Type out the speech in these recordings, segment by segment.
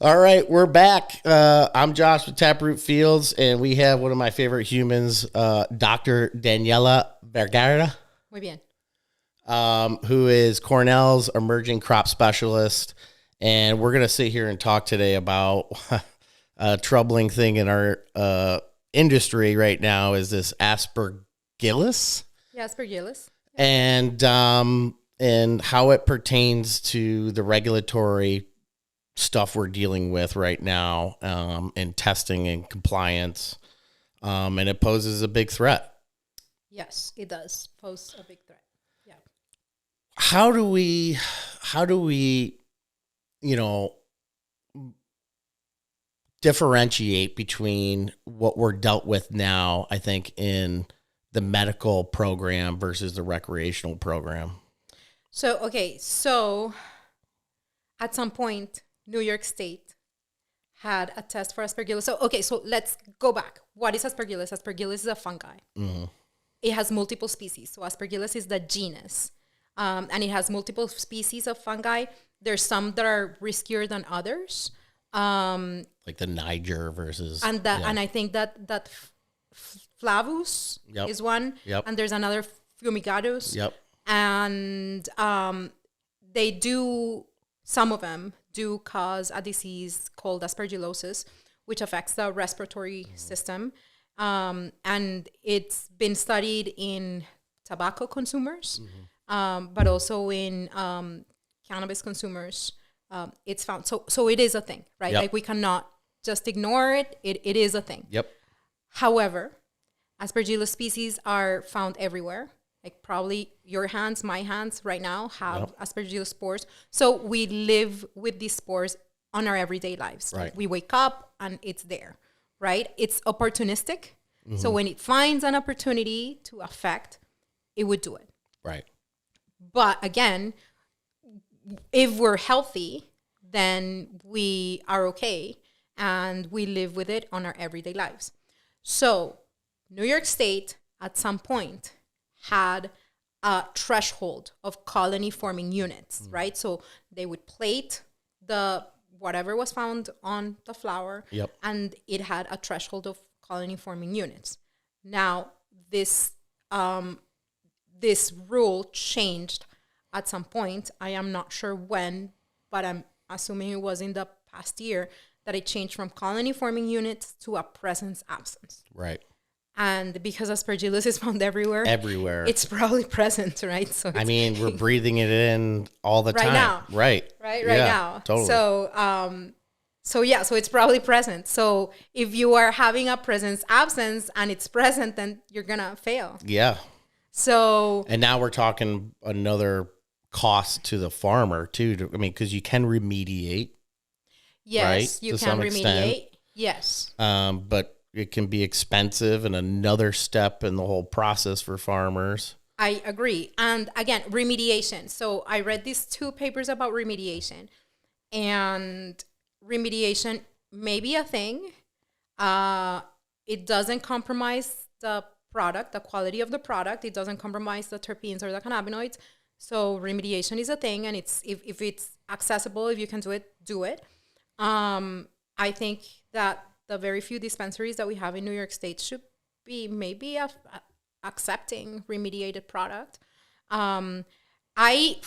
All right, we're back. I'm Josh with Taproot Fields, and we have one of my favorite humans, Dr. Daniela Vergara, Muy bien. who is Cornell's emerging crop specialist. And we're going to sit here and talk today about a troubling thing in our industry right now is this Aspergillus. Yeah, Aspergillus. And how it pertains to the regulatory stuff we're dealing with right now, and testing and compliance, and it poses a big threat. Yes, it does pose a big threat. Yeah. How do we, differentiate between what we're dealt with now, I think, in the medical program versus the recreational program? So at some point, New York State had a test for Aspergillus. So let's go back. What is Aspergillus? Aspergillus is a fungi. Mm-hmm. It has multiple species. So Aspergillus is the genus, and it has multiple species of fungi. There's some that are riskier than others. Like the Niger versus... And I think that Flavus is one. Yep. And there's another Fumigatus. Yep. And some of them do cause a disease called aspergillosis, which affects the respiratory system. And it's been studied in tobacco consumers, but also in cannabis consumers. It's found. So it is a thing, right? Yep. Like we cannot just ignore it. It is a thing. Yep. However, Aspergillus species are found everywhere. Like probably your hands, my hands right now have Aspergillus spores. So we live with these spores on our everyday lives. Right. Like we wake up and it's there, right? It's opportunistic. Mm-hmm. So when it finds an opportunity to affect, it would do it. Right. But again, if we're healthy, then we are okay and we live with it on our everyday lives. So New York State at some point had a threshold of colony forming units, right? So they would plate the whatever was found on the flower, and it had a threshold of colony forming units. Now this rule changed at some point. I am not sure when, but I'm assuming it was in the past year that it changed from colony forming units to a presence absence. Right. And because Aspergillus is found everywhere, it's probably present, right? So we're breathing it in all the time. Now. Right. Right now. Totally. So it's probably present. So if you are having a presence absence and it's present, then you're going to fail. Yeah. So. And now we're talking another cost to the farmer too. Because you can remediate. Yes, right? You can remediate. Extent. Yes. But it can be expensive and another step in the whole process for farmers. I agree. And again, remediation. So I read these 2 papers about remediation, and remediation may be a thing. It doesn't compromise the product, the quality of the product. It doesn't compromise the terpenes or the cannabinoids. So remediation is a thing, and it's if it's accessible, if you can do it, do it. I think that the very few dispensaries that we have in New York State should be maybe accepting remediated product. So I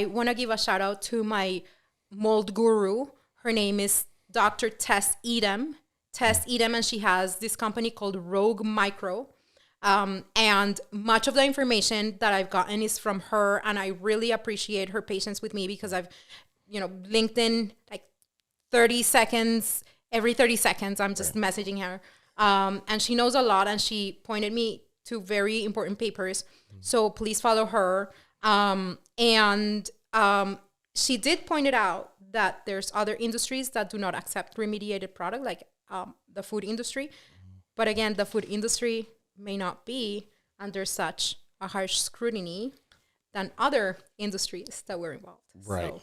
want to give a shout out to my mold guru. Her name is Dr. Tess Edom, and she has this company called Rogue Micro. And much of the information that I've gotten is from her, and I really appreciate her patience with me because I've, LinkedIn, like 30 seconds, every 30 seconds, I'm just messaging her. And she knows a lot, and she pointed me to very important papers. So please follow her. She did point it out that there's other industries that do not accept remediated product, like the food industry. But again, the food industry may not be under such a harsh scrutiny than other industries that were involved. Right. So,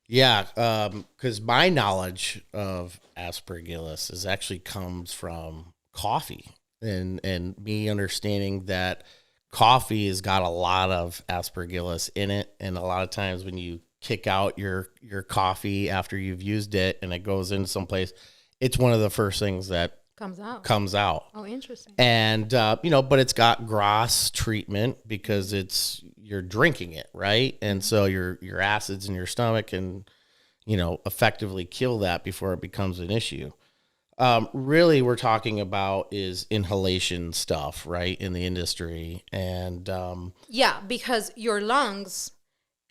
yeah, because my knowledge of Aspergillus comes from coffee, and me understanding that coffee has got a lot of Aspergillus in it, and a lot of times when you kick out your coffee after you've used it and it goes into someplace, it's one of the first things that comes out. Oh, interesting. And, but it's got GRAS treatment because you're drinking it, right? And so your acids in your stomach can, effectively kill that before it becomes an issue. Really, we're talking about is inhalation stuff, right, in the industry. And because your lungs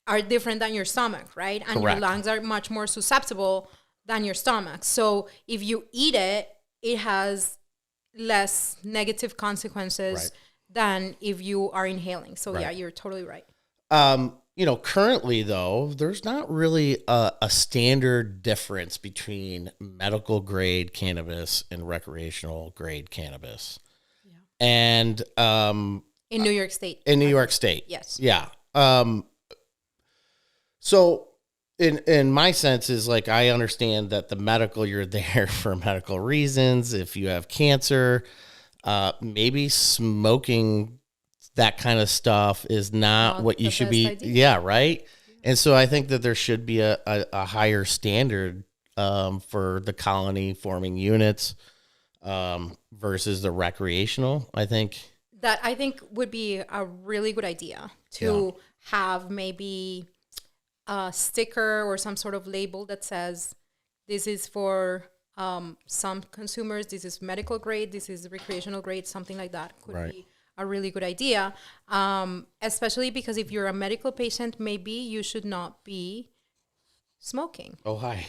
are different than your stomach, right? And correct. Your lungs are much more susceptible than your stomach. So if you eat it, it has less negative consequences right. than if you are inhaling. So right. yeah, you're totally right. Currently though, there's not really a standard difference between medical grade cannabis and recreational grade cannabis. Yeah. And in New York State. In New York State. Yes. Yeah. So in my sense is like, I understand that the medical, you're there for medical reasons. If you have cancer, maybe smoking that kind of stuff is not what you should be. Idea. Yeah. Right. Yeah. And so I think that there should be a higher standard, for the colony forming units, versus the recreational. I think would be a really good idea to have maybe a sticker or some sort of label that says this is for some consumers, this is medical grade, this is recreational grade, something like that could right. be a really good idea, especially because if you're a medical patient, maybe you should not be smoking. Oh, hi.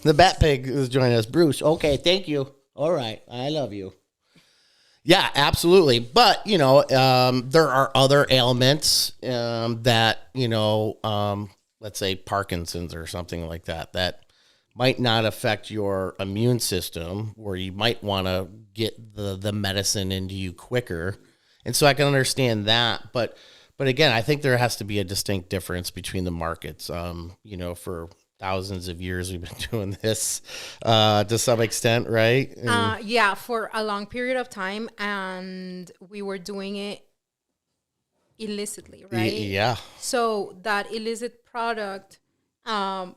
The Bat Pig is joining us. Bruce, okay, thank you. All right, I love you. Yeah, absolutely. But, there are other ailments that, let's say Parkinson's or something like that might not affect your immune system, where you might want to get the medicine into you quicker. And so I can understand that. But again, I think there has to be a distinct difference between the markets. For thousands of years we've been doing this to some extent, right? For a long period of time, and we were doing it illicitly, right? Yeah. So that illicit product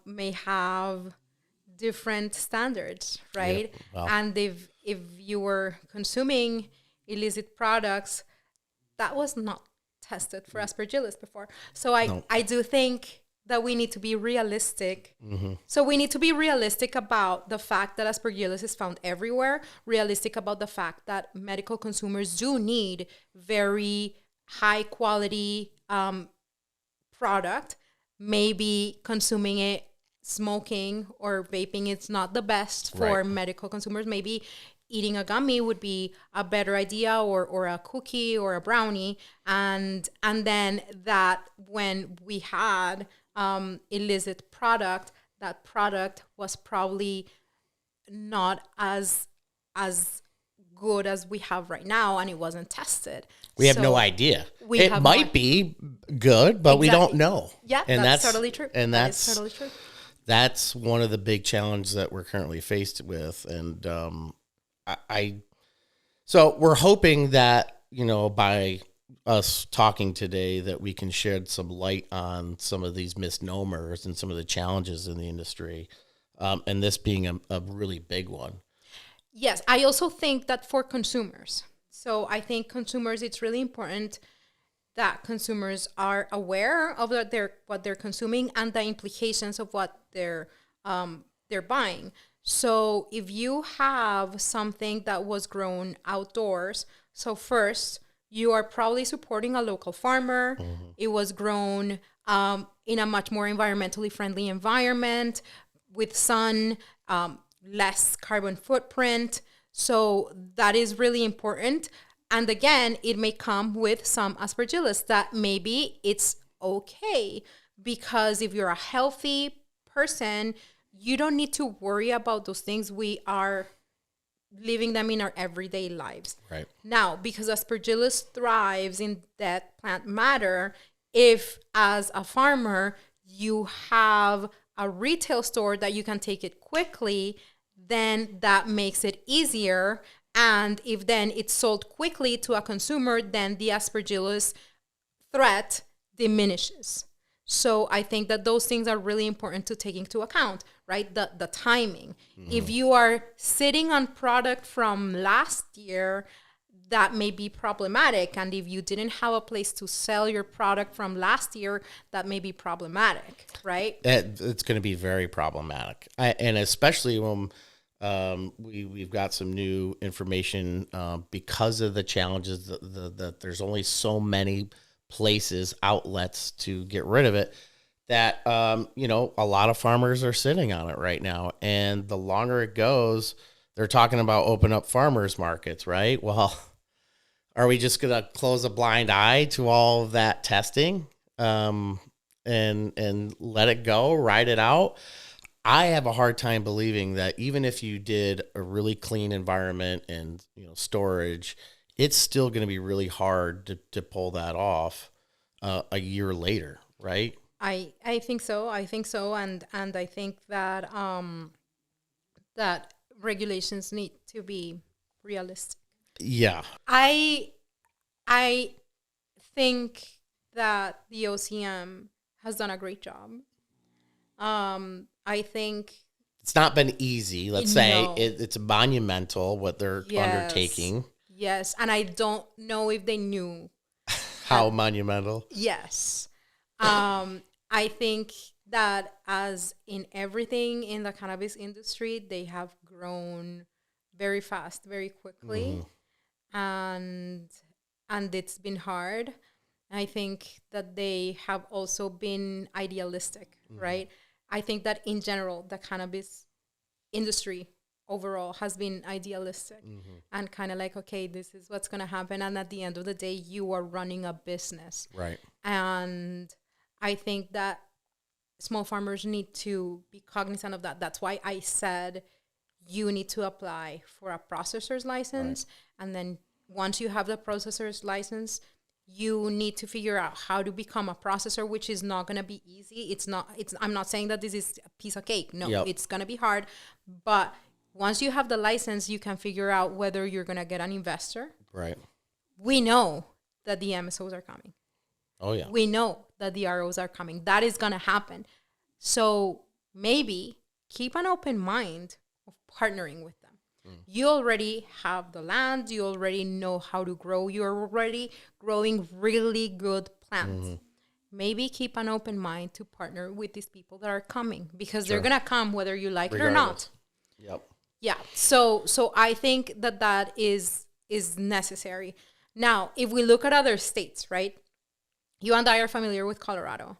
may have different standards, right? Yep. Well, and if you were consuming illicit products, that was not tested for Aspergillus before. So I do think that we need to be realistic. Mm-hmm. So we need to be realistic about the fact that Aspergillus is found everywhere, realistic about the fact that medical consumers do need very high quality product. Maybe consuming it, smoking or vaping, it's not the best for right. medical consumers. Maybe eating a gummy would be a better idea, or a cookie or a brownie. And then that when we had illicit product, that product was probably not as good as we have right now, and it wasn't tested. We have no idea. It might be good, but exactly. we don't know. Yeah, and that's totally true. And that's totally true. That's one of the big challenges that we're currently faced with. And so we're hoping that, by us talking today, that we can shed some light on some of these misnomers and some of the challenges in the industry, and this being a really big one. Yes, I also think that for consumers. So I think consumers, it's really important that consumers are aware of what they're consuming and the implications of what they're buying. So if you have something that was grown outdoors, so first, you are probably supporting a local farmer. Mm-hmm. It was grown in a much more environmentally friendly environment with sun, less carbon footprint. So that is really important. And again, it may come with some Aspergillus that maybe it's okay, because if you're a healthy person, you don't need to worry about those things. We are living them in our everyday lives. Right. Now, because Aspergillus thrives in dead plant matter, if as a farmer you have a retail store that you can take it quickly, then that makes it easier. And if then it's sold quickly to a consumer, then the Aspergillus threat diminishes. So I think that those things are really important to take into account, right? The timing. If you are sitting on product from last year, that may be problematic. And if you didn't have a place to sell your product from last year, that may be problematic, right? It's going to be very problematic. And especially when we've got some new information because of the challenges that there's only so many places, outlets to get rid of it, that a lot of farmers are sitting on it right now. And the longer it goes, they're talking about open up farmers markets, right? Well, are we just going to close a blind eye to all of that testing and let it go, ride it out? I have a hard time believing that even if you did a really clean environment and storage, it's still going to be really hard to pull that off a year later, right? I think so. I think so, and I think that that regulations need to be realistic. Yeah. I think that the OCM has done a great job. I think it's not been easy. Let's say No. it's monumental what they're undertaking. Yes, and I don't know if they knew. How monumental? Yes. I think that as in everything in the cannabis industry, they have grown very fast, very quickly. And it's been hard. I think that they have also been idealistic, right? I think that in general, the cannabis industry overall has been idealistic and kind of like, okay, this is what's going to happen. And at the end of the day, you are running a business. Right. And I think that small farmers need to be cognizant of that. That's why I said you need to apply for a processor's license. Right. And then once you have the processor's license, you need to figure out how to become a processor, which is not going to be easy. I'm not saying that this is a piece of cake. No, It's going to be hard. But once you have the license, you can figure out whether you're going to get an investor. Right. We know that the MSOs are coming. Oh, yeah. We know that the ROs are coming. That is going to happen. So maybe keep an open mind of partnering with them. You already have the land. You already know how to grow. You're already growing really good plants. Maybe keep an open mind to partner with these people that are coming because they're going to come whether you like it or not. Yep. Yeah. So I think that is necessary. Now, if we look at other states, right? You and I are familiar with Colorado.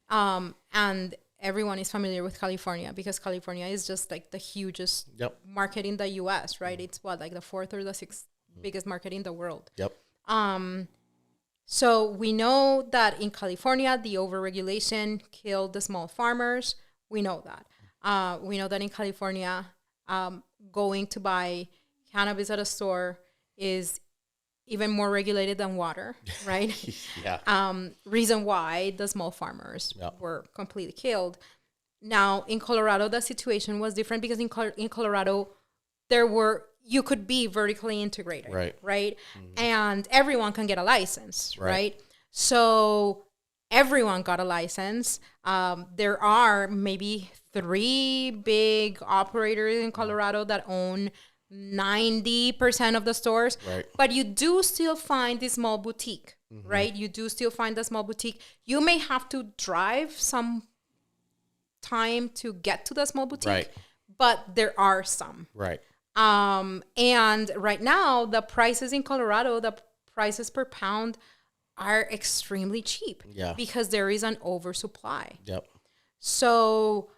And everyone is familiar with California because California is just like the hugest market in the U.S., right? It's like the fourth or the sixth biggest market in the world. Yep. So we know that in California, the overregulation killed the small farmers. We know that. We know that in California, going to buy cannabis at a store is even more regulated than water, right? Reason why the small farmers were completely killed. Now, in Colorado, the situation was different because in Colorado, you could be vertically integrated, right? And everyone can get a license, right? So everyone got a license. There are maybe 3 big operators in Colorado that own 90% of the stores, but you do still find the small boutique, right? You do still find the small boutique. You may have to drive some time to get to the small boutique, but there are some. Right. And right now, the prices in Colorado, the prices per pound are extremely cheap because there is an oversupply. Yep. So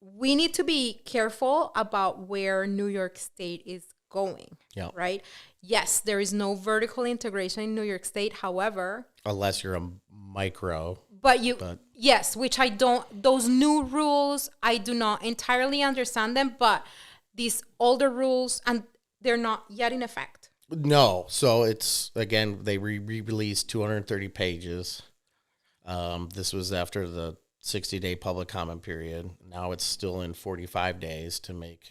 we need to be careful about where New York State is going, right? Yes, there is no vertical integration in New York State. However, unless you're a micro. Yes, which I don't, those new rules, I do not entirely understand them, but these older rules, and they're not yet in effect. No. So it's, again, they re-released 230 pages. This was after the 60-day public comment period. Now it's still in 45 days to make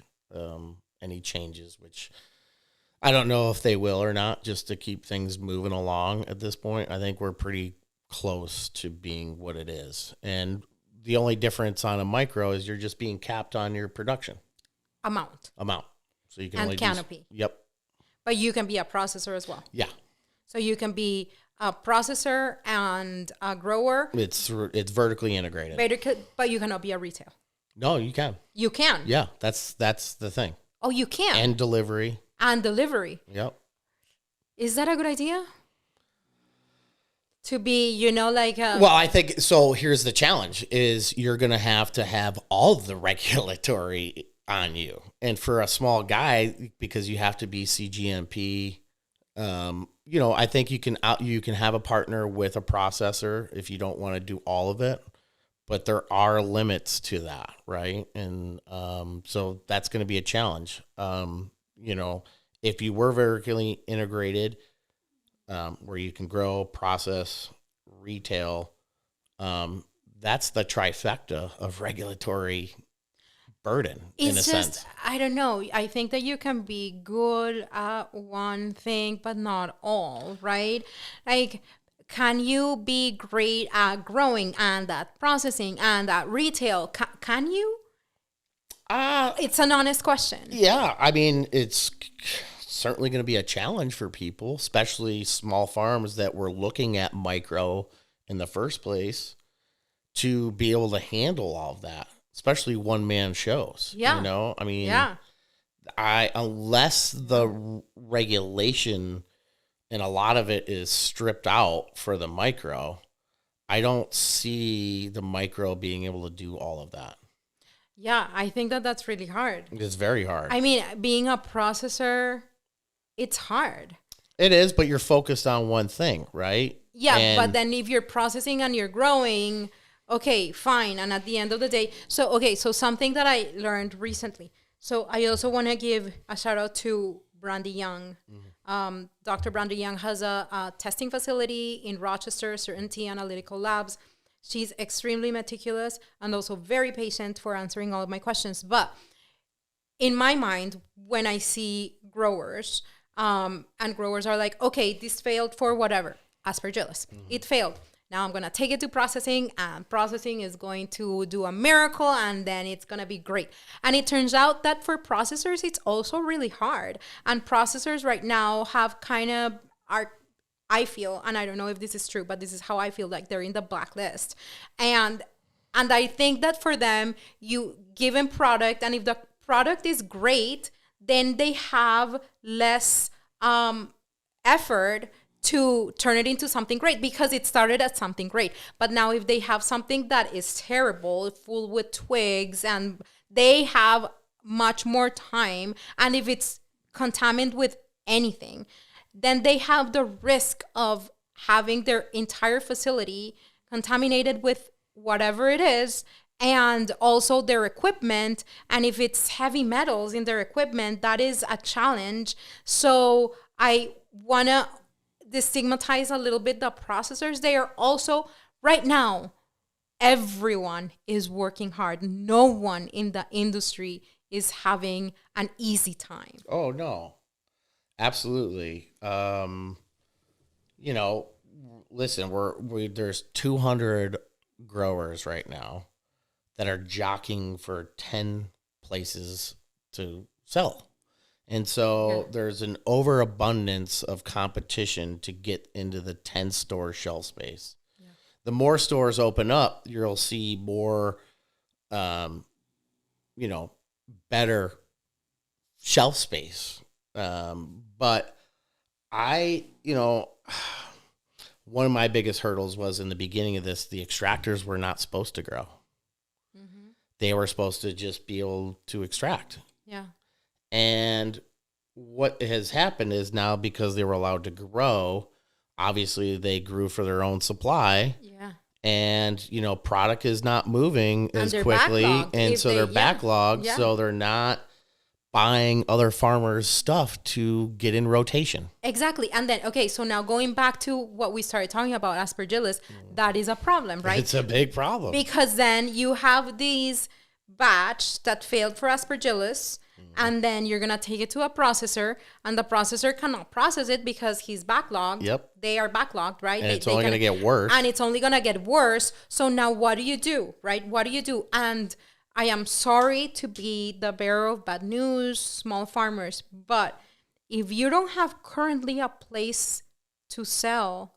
any changes, which I don't know if they will or not, just to keep things moving along at this point. I think we're pretty close to being what it is. And the only difference on a micro is you're just being capped on your production amount. So you can And only canopy. Yep. But you can be a processor as well. Yeah. So you can be a processor and a grower. It's vertically integrated. But you cannot be a retail. No, you can. You can. Yeah, that's the thing. Oh, you can. And delivery. Yep. Is that a good idea? To be, like... well, I think, so here's the challenge, is you're going to have all the regulatory on you. And for a small guy, because you have to be CGMP, I think you can have a partner with a processor if you don't want to do all of it. But there are limits to that, right? And so that's going to be a challenge. If you were vertically integrated, where you can grow, process, retail, that's the trifecta of regulatory burden in a sense. I don't know. I think that you can be good at one thing, but not all, right? Like, can you be great at growing and at processing and at retail? Can you? It's an honest question. Yeah. I mean, it's certainly going to be a challenge for people, especially small farms that were looking at micro in the first place, to be able to handle all of that, especially one-man shows. Yeah. I mean, unless the regulation and a lot of it is stripped out for the micro, I don't see the micro being able to do all of that. Yeah, I think that that's really hard. It's very hard. I mean, being a processor, it's hard. It is, but you're focused on one thing, right? Yeah, but then if you're processing and you're growing, okay, fine. And at the end of the day, so something that I learned recently. So I also want to give a shout out to Brandy Young. Dr. Brandy Young has a testing facility in Rochester, Certainty Analytical Labs. She's extremely meticulous and also very patient for answering all of my questions. But in my mind, when I see growers, and growers are like, okay, this failed for whatever, Aspergillus. It failed. Now I'm going to take it to processing, and processing is going to do a miracle, and then it's going to be great. And it turns out that for processors, it's also really hard. And processors right now have I feel, and I don't know if this is true, but this is how I feel, like they're in the blacklist. And I think that for them, you give them product, and if the product is great, then they have less effort to turn it into something great, because it started as something great. But now if they have something that is terrible, full with twigs, and they have much more time, and if it's contaminated with anything, then they have the risk of having their entire facility contaminated with whatever it is, and also their equipment. And if it's heavy metals in their equipment, that is a challenge. So I want to destigmatize a little bit the processors. They are also, right now, everyone is working hard. No one in the industry is having an easy time. Oh, no. Absolutely. Listen, there's 200 growers right now that are jockeying for 10 places to sell. And so there's an overabundance of competition to get into the 10 store shelf space. Yeah. The more stores open up, you'll see more, better shelf space. But one of my biggest hurdles was in the beginning of this, the extractors were not supposed to grow. Mm-hmm. They were supposed to just be able to extract. Yeah. And what has happened is now, because they were allowed to grow, obviously they grew for their own supply. Yeah. And, product is not moving as quickly. And so they're backlogged. Yeah. So they're not buying other farmers' stuff to get in rotation. Exactly. And then, so now going back to what we started talking about, Aspergillus, that is a problem, right? It's a big problem. Because then you have these batch that failed for Aspergillus, And then you're going to take it to a processor, and the processor cannot process it because he's backlogged. Yep. They are backlogged, right? And it's only going to get worse. And it's only going to get worse. So now what do you do, right? What do you do? And I am sorry to be the bearer of bad news, small farmers, but if you don't have currently a place to sell,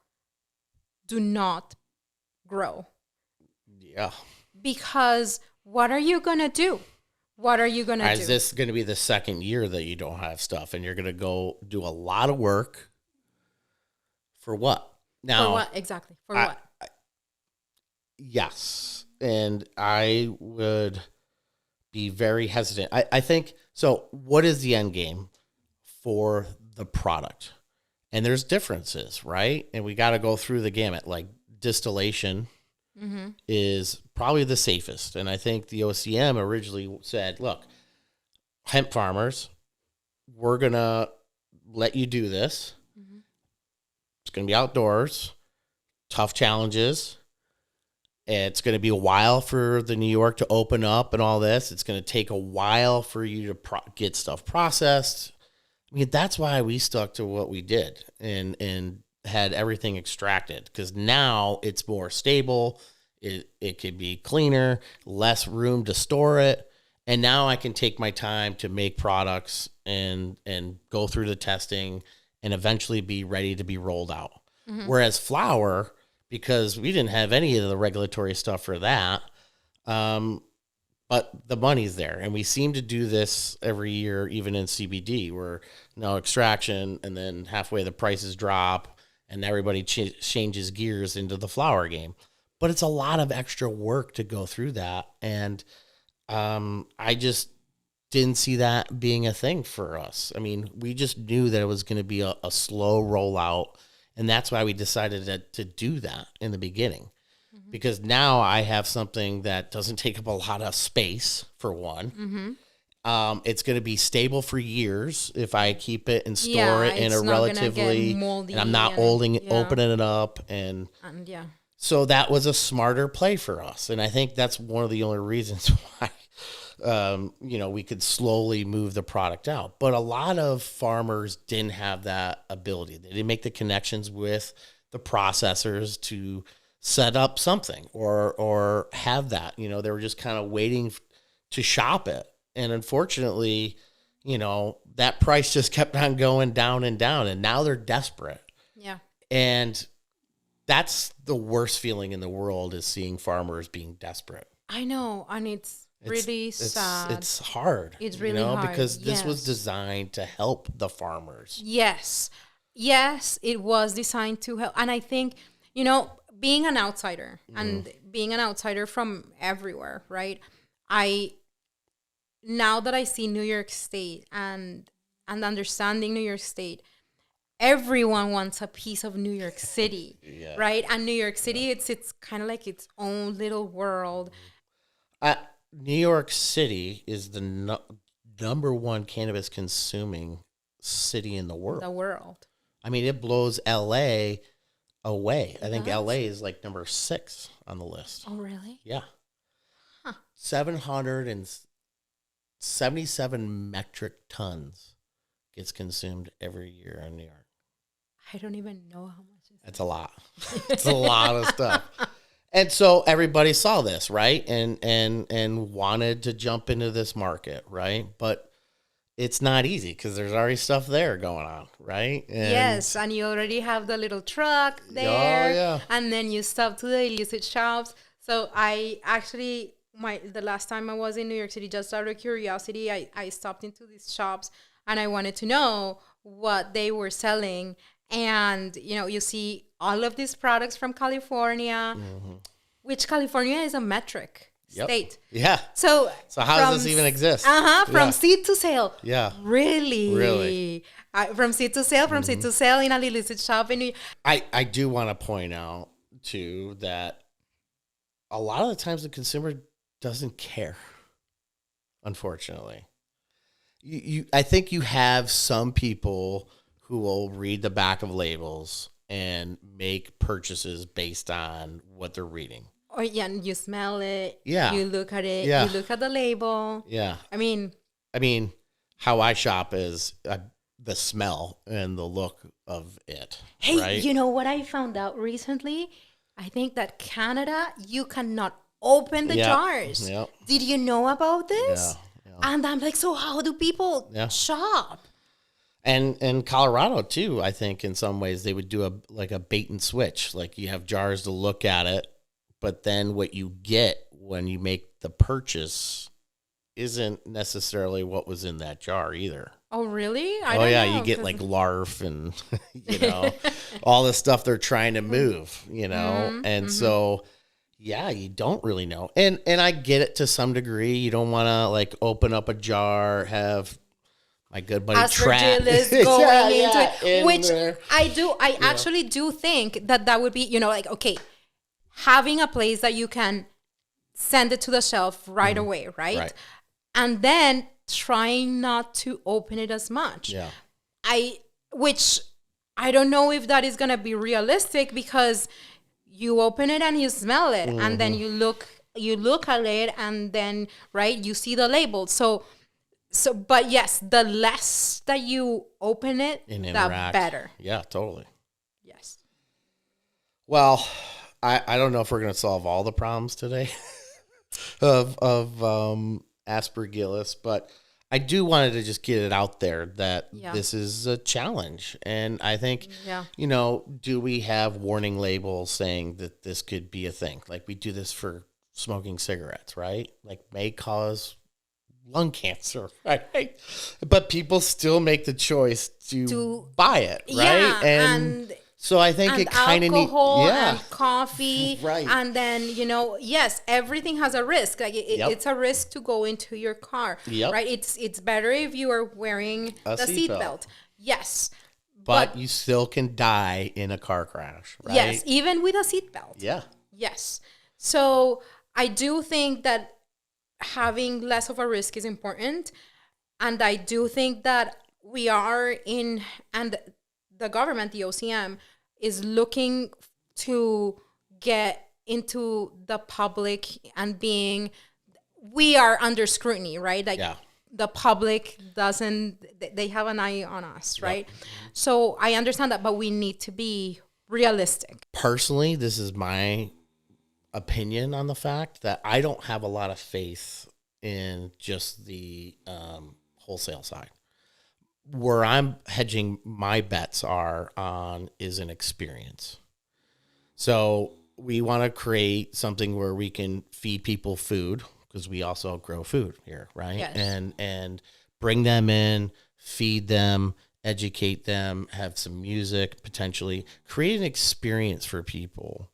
do not grow. Yeah. Because what are you going to do? What are you going to do? Is this going to be the second year that you don't have stuff and you're going to go do a lot of work for what? Now, for what? Exactly. For what? Yes. And I would be very hesitant. I think, so what is the end game for the product? And there's differences, right? And we got to go through the gamut. Like distillation is probably the safest. And I think the OCM originally said, look, hemp farmers, we're going to let you do this. It's going to be outdoors, tough challenges. It's going to be a while for the New York to open up and all this. It's going to take a while for you to get stuff processed. I mean, that's why we stuck to what we did and had everything extracted, because now it's more stable. It could be cleaner, less room to store it. And now I can take my time to make products and go through the testing and eventually be ready to be rolled out. Whereas flour, because we didn't have any of the regulatory stuff for that, but the money's there. And we seem to do this every year, even in CBD, where no extraction, and then halfway the prices drop and everybody changes gears into the flour game. But it's a lot of extra work to go through that. And I just didn't see that being a thing for us. I mean, we just knew that it was going to be a slow rollout. And that's why we decided to do that in the beginning. Because now I have something that doesn't take up a lot of space, for one. It's going to be stable for years if I keep it and store it in a relatively, and I'm not opening it up. And yeah. So that was a smarter play for us. And I think that's one of the only reasons why, we could slowly move the product out. But a lot of farmers didn't have that ability. They didn't make the connections with the processors to set up something or have that. They were just kind of waiting to shop it. And unfortunately, that price just kept on going down and down. And now they're desperate. Yeah. And that's the worst feeling in the world, is seeing farmers being desperate. I know. And it's really sad. It's hard. It's really hard. Because this was designed to help the farmers. Yes. Yes, it was designed to help. And I think, being an outsider and being an outsider from everywhere, right? Now that I see New York State and understanding New York State, everyone wants a piece of New York City, right? And New York City, it's kind of like its own little world. New York City is the number one cannabis consuming city in the world. I mean, it blows LA away. I think LA is like number 6 on the list. Oh, really? Yeah. 777 metric tons gets consumed every year in New York. I don't even know how much. That's a lot. It's a lot of stuff. And so everybody saw this, right? And wanted to jump into this market, right? But it's not easy because there's already stuff there going on, right? Yes, and you already have the little truck there. Oh, yeah. And then you stop to the illicit shops. So I actually, the last time I was in New York City, just out of curiosity, I stopped into these shops and I wanted to know what they were selling. And, you see all of these products from California, which California is a metric state. Yeah. So how does this even exist? From seed to sale. Yeah. Really? From seed to sale, seed to sale in a illicit shop. I do want to point out, too, that a lot of the times the consumer doesn't care, unfortunately. I think you have some people who will read the back of labels and make purchases based on what they're reading. Or and you smell it. Yeah. You look at it. Yeah. You look at the label. Yeah. I mean, how I shop is the smell and the look of it. Hey, right? you know what I found out recently? I think that Canada, you cannot open the Yeah. jars. Yeah. Did you know about this? Yeah. And I'm like, so how do people shop? And Colorado too, I think in some ways they would do a bait and switch. Like you have jars to look at it, but then what you get when you make the purchase isn't necessarily what was in that jar either. Oh, really? I Oh don't yeah, know, you get 'cause- like larf and all the stuff they're trying to move, and so yeah, you don't really know. And I get it to some degree. You don't want to like open up a jar, have my good buddy Aspergillus going into it, which there. I actually do think that would be, like, okay, having a place that you can send it to the shelf right away, right? And then trying not to open it as much. Yeah. Which I don't know if that is going to be realistic, because you open it and you smell it, and then you look at it, and then, right, you see the label. So, but yes, the less that you open it, And the interact. better. Yeah, totally. Yes. Well, I don't know if we're going to solve all the problems today of Aspergillus, but I do wanted to just get it out there that this is a challenge. And I think, do we have warning labels saying that this could be a thing? Like we do this for smoking cigarettes, right? Like may cause lung cancer, right? But people still make the choice to buy it, right? Yeah, and so I think it kind of needs, and coffee, right? And then yes, everything has a risk. Like it's a risk to go into your car, right? It's better if you are wearing the seatbelt. Yes, but you still can die in a car crash, right? Yes, even with a seatbelt. Yeah. Yes. So I do think that having less of a risk is important, and I do think that we are and the government, the OCM, is looking to get into the public and we are under scrutiny, right? Like the public they have an eye on us, right? So I understand that, but we need to be realistic. Personally, this is my opinion on the fact that I don't have a lot of faith in just the wholesale side. Where I'm hedging my bets is an experience. So we want to create something where we can feed people food, because we also grow food here, right? Yes. And bring them in, feed them, educate them, have some music, potentially create an experience for people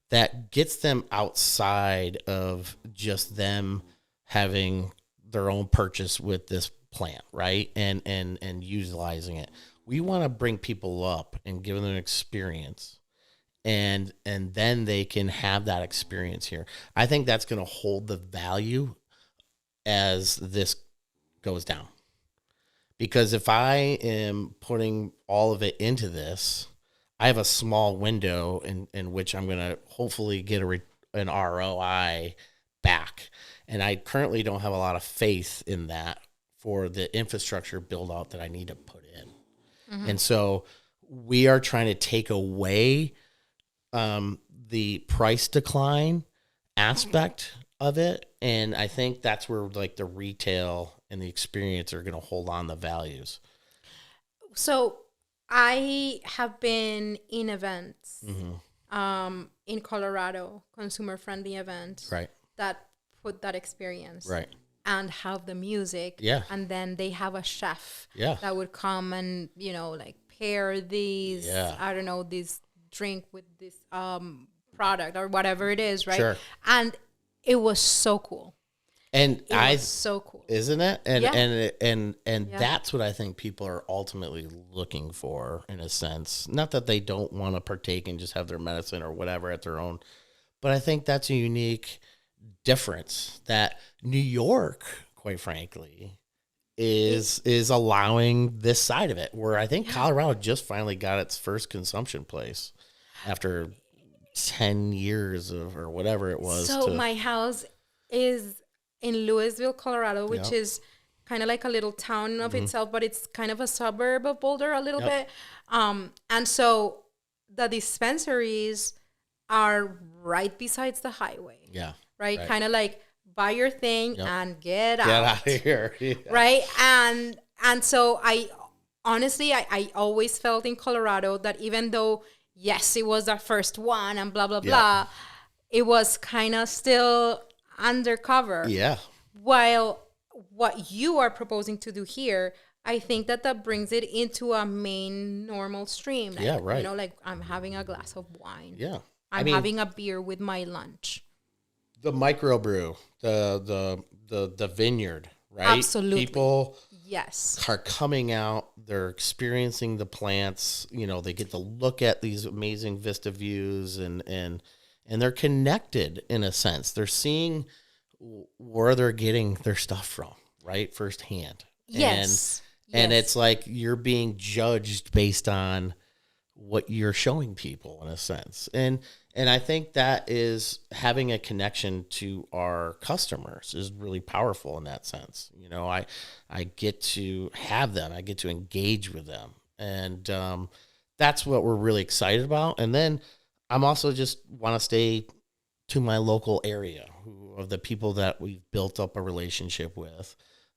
that gets them outside of just them having their own purchase with this plant, right? And utilizing it. We want to bring people up and give them an experience, and then they can have that experience here. I think that's going to hold the value as this goes down. Because if I am putting all of it into this, I have a small window in which I'm going to hopefully get an ROI back. And I currently don't have a lot of faith in that for the infrastructure build out that I need to put in. Mm-hmm. And so we are trying to take away the price decline aspect of it. And I think that's where like the retail and the experience are going to hold on the values. So I have been in events in Colorado, consumer-friendly events, right, that put that experience, right, and have the music, and then they have a chef, that would come and like pair these, I don't know, this drink with this product or whatever it is, right? Sure. And it was so cool. And it was so cool, isn't it? And that's what I think people are ultimately looking for, in a sense. Not that they don't want to partake and just have their medicine or whatever at their own, but I think that's a unique difference that New York, quite frankly, is allowing this side of it. Where I think Colorado just finally got its first consumption place after 10 years or whatever it was. So my house is in Louisville, Colorado, which is kind of like a little town of itself, but it's kind of a suburb of Boulder a little bit. And so the dispensaries are right besides the highway. Yeah. Right? Kind of like buy your thing and get out. Get out of here. Yeah. Right? And so I always felt in Colorado that even though, yes, it was our first one and blah, blah, blah, it was kind of still undercover. Yeah. While what you are proposing to do here, I think that brings it into a main normal stream. Like, Yeah, right. You know, like I'm having a glass of wine. Yeah. I'm having a beer with my lunch. The microbrew, the vineyard, right? Absolutely. People Yes. are coming out, they're experiencing the plants, you know, they get to look at these amazing vista views and they're connected in a sense. They're seeing where they're getting their stuff from, right? Firsthand. Yes. And it's like you're being judged based on what you're showing people in a sense. And I think that is having a connection to our customers is really powerful in that sense. You know, I get to have them, I get to engage with them. And that's what we're really excited about. And then I'm also just want to stay to my local area of the people that we've built up a relationship with.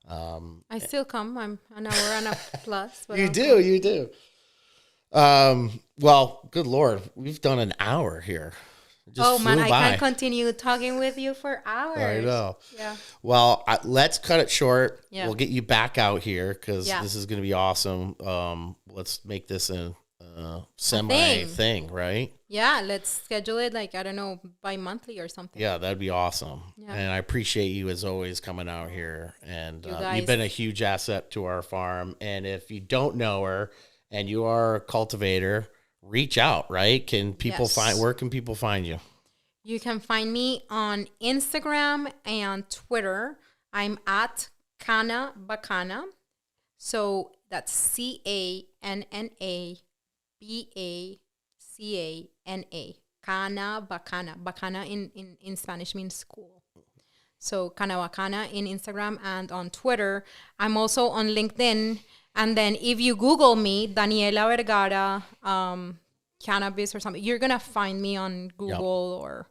I still come. I'm an hour and a plus. But You do. Well, good Lord, we've done an hour here. Oh man, I can continue talking with you for hours. I know. Yeah. Well, let's cut it short. Yeah. We'll get you back out here because this is going to be awesome. Let's make this a semi thing, right? Yeah, let's schedule it like, I don't know, bi-monthly or something. Yeah, that'd be awesome. Yeah. And I appreciate you as always coming out here. And You guys. you've been a huge asset to our farm. And if you don't know her and you are a cultivator, reach out, right? Can people where can people find you? You can find me on Instagram and Twitter. I'm at Canna Bacana. So that's CANNABACANA. Canna Bacana. Bacana in Spanish means school. So Canna Bacana in Instagram and on Twitter. I'm also on LinkedIn. And then if you Google me, Daniela Vergara, cannabis or something, you're going to find me on Google or,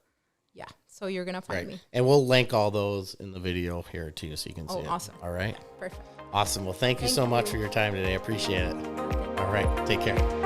so you're going to find me. And we'll link all those in the video here too so you can see it. Awesome. All right. Perfect. Awesome. Well, thank you so much for your time today. I appreciate it. All right. Take care.